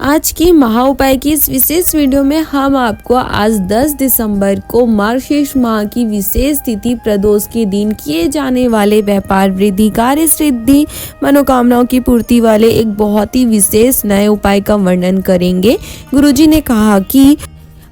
आज की महा उपाय की इस विशेष वीडियो में हम आपको आज 10 दिसंबर को मार्गशीर्ष माह की विशेष तिथि प्रदोष के दिन किए जाने वाले व्यापार वृद्धि, कार्य सिद्धि, मनोकामनाओं की पूर्ति वाले एक बहुत ही विशेष नए उपाय का वर्णन करेंगे। गुरुजी ने कहा कि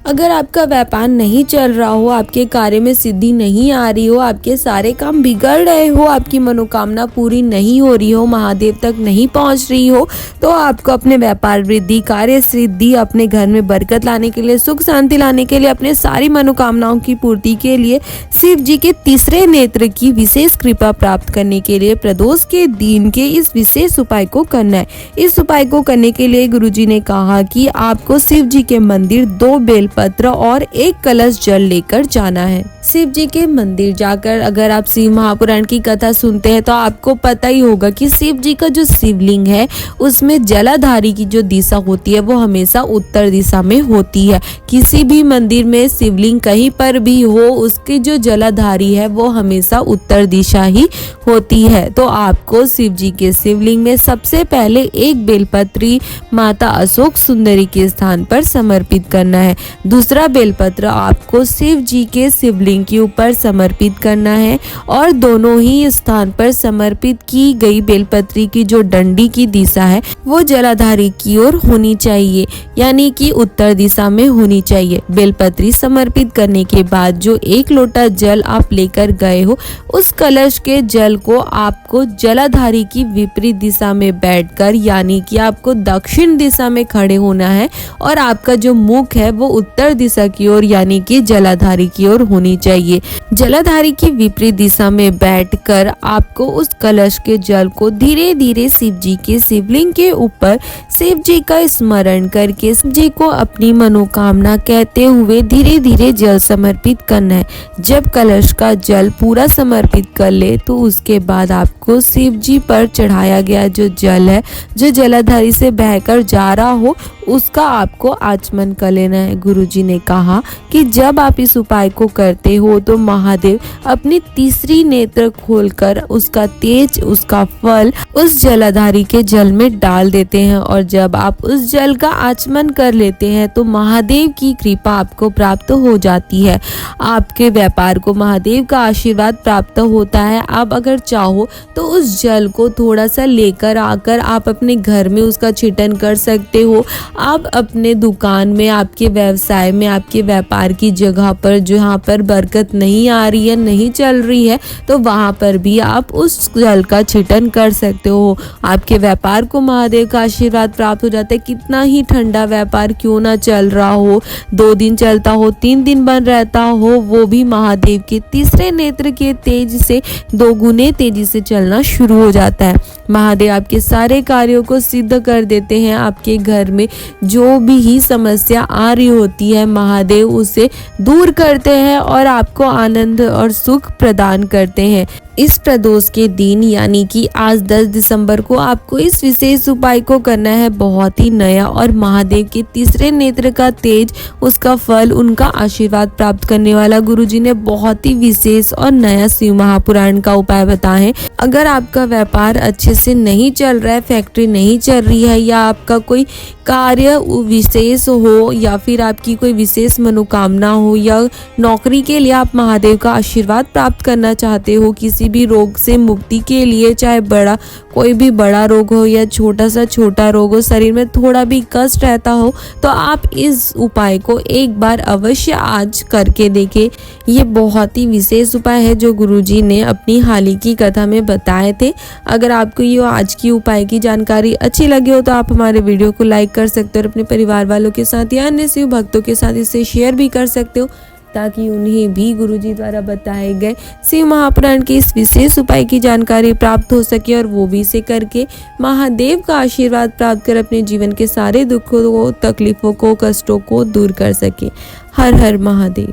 अगर आपका व्यापार नहीं चल रहा हो, आपके कार्य में सिद्धि नहीं आ रही हो, आपके सारे काम बिगड़ रहे हो, आपकी मनोकामना पूरी नहीं हो रही हो, महादेव तक नहीं पहुंच रही हो, तो आपको अपने व्यापार वृद्धि, कार्य सिद्धि, अपने घर में बरकत लाने के लिए, सुख शांति लाने के लिए, अपने सारी मनोकामनाओं की पूर्ति के लिए, शिव जी के तीसरे नेत्र की विशेष कृपा प्राप्त करने के लिए प्रदोष के दिन के इस विशेष उपाय को करना है। इस उपाय को करने के लिए गुरुजी ने कहा कि आपको शिव जी के मंदिर 2 बेलपत्र और 1 कलश जल लेकर जाना है। शिव जी के मंदिर जाकर अगर आप शिव महापुराण की कथा सुनते हैं तो आपको पता ही होगा कि शिव जी का जो शिवलिंग है उसमें जलाधारी की जो दिशा होती है वो हमेशा उत्तर दिशा में होती है। किसी भी मंदिर में शिवलिंग कहीं पर भी हो, उसकी जो जलाधारी है वो हमेशा उत्तर दिशा ही होती है। तो आपको शिव जी के शिवलिंग में सबसे पहले 1 बेलपत्री माता अशोक सुंदरी के स्थान पर समर्पित करना है। दूसरा बेलपत्र आपको शिव जी के शिवलिंग के ऊपर समर्पित करना है और दोनों ही स्थान पर समर्पित की गई बेलपत्री की जो डंडी की दिशा है वो जलाधारी की ओर होनी चाहिए, यानी कि उत्तर दिशा में होनी चाहिए। बेलपत्री समर्पित करने के बाद जो 1 लोटा जल आप लेकर गए हो, उस कलश के जल को आपको जलाधारी की विपरीत दिशा में बैठकर, यानी कि आपको दक्षिण दिशा में खड़े होना है और आपका जो मुख है वो उत्तर दिशा की ओर, यानी कि जलाधारी की ओर होनी चाहिए। जलाधारी की विपरीत दिशा में बैठकर आपको उस कलश के जल को धीरे धीरे शिव जी के शिवलिंग के ऊपर शिव जी का स्मरण करके शिव जी को अपनी मनोकामना कहते हुए धीरे धीरे जल समर्पित करना है। जब कलश का जल पूरा समर्पित कर ले तो उसके बाद आपको शिव जी पर चढ़ाया गया जो जल है, जो जलाधारी से बहकर जा रहा हो, उसका आपको आचमन कर लेना है। गुरुजी ने कहा कि जब आप इस उपाय को करते हो तो महादेव अपनी तीसरी नेत्र खोलकर उसका तेज, उसका फल उस जलाधारी के जल में डाल देते हैं और जब आप उस जल का आचमन कर लेते हैं तो महादेव की कृपा आपको प्राप्त हो जाती है। आपके व्यापार को महादेव का आशीर्वाद प्राप्त होता है। आप अगर चाहो तो उस जल को थोड़ा सा लेकर आकर आप अपने घर में उसका छिटन कर सकते हो। आप अपने दुकान में, आपके व्यवसाय में, आपके व्यापार की जगह पर जहाँ पर बरकत नहीं आ रही है, नहीं चल रही है, तो वहाँ पर भी आप उस जल का छिटन कर सकते हो। आपके व्यापार को महादेव का आशीर्वाद प्राप्त हो जाता है। कितना ही ठंडा व्यापार क्यों ना चल रहा हो, 2 दिन चलता हो, 3 दिन बंद रहता हो, वो भी महादेव के तीसरे नेत्र के तेज से 2 गुने तेजी से चलना शुरू हो जाता है। महादेव आपके सारे कार्यों को सिद्ध कर देते हैं। आपके घर में जो भी ही समस्या आ रही होती है, महादेव उसे दूर करते हैं और आपको आनंद और सुख प्रदान करते हैं। इस प्रदोष के दिन यानी कि आज 10 दिसंबर को आपको इस विशेष उपाय को करना है। बहुत ही नया और महादेव के तीसरे नेत्र का तेज, उसका फल, उनका आशीर्वाद प्राप्त करने वाला गुरुजी ने बहुत ही विशेष और नया शिव महापुराण का उपाय बताए हैं। अगर आपका व्यापार अच्छे से नहीं चल रहा है, फैक्ट्री नहीं चल रही है, या आपका कोई कार्य विशेष हो, या फिर आपकी कोई विशेष मनोकामना हो, या नौकरी के लिए आप महादेव का आशीर्वाद प्राप्त करना चाहते हो, किसी भी रोग से मुक्ति के लिए, चाहे बड़ा कोई भी बड़ा रोग हो या छोटा सा छोटा रोग हो, शरीर में थोड़ा भी कष्ट रहता हो, तो आप इस उपाय को एक बार अवश्य आज करके देखें। ये बहुत ही विशेष उपाय है जो गुरुजी ने अपनी हाल ही की कथा में बताए थे। अगर आपको ये आज की उपाय की जानकारी अच्छी लगी हो तो आप हमारे वीडियो को लाइक कर सकते हो और अपने परिवार वालों के साथ या अन्य शिव भक्तों के साथ इसे शेयर भी कर सकते हो, ताकि उन्हें भी गुरुजी द्वारा बताए गए शिव महापुराण के इस विशेष उपाय की जानकारी प्राप्त हो सके और वो भी इसे करके महादेव का आशीर्वाद प्राप्त कर अपने जीवन के सारे दुखों को, तकलीफों को, कष्टों को दूर कर सके। हर हर महादेव।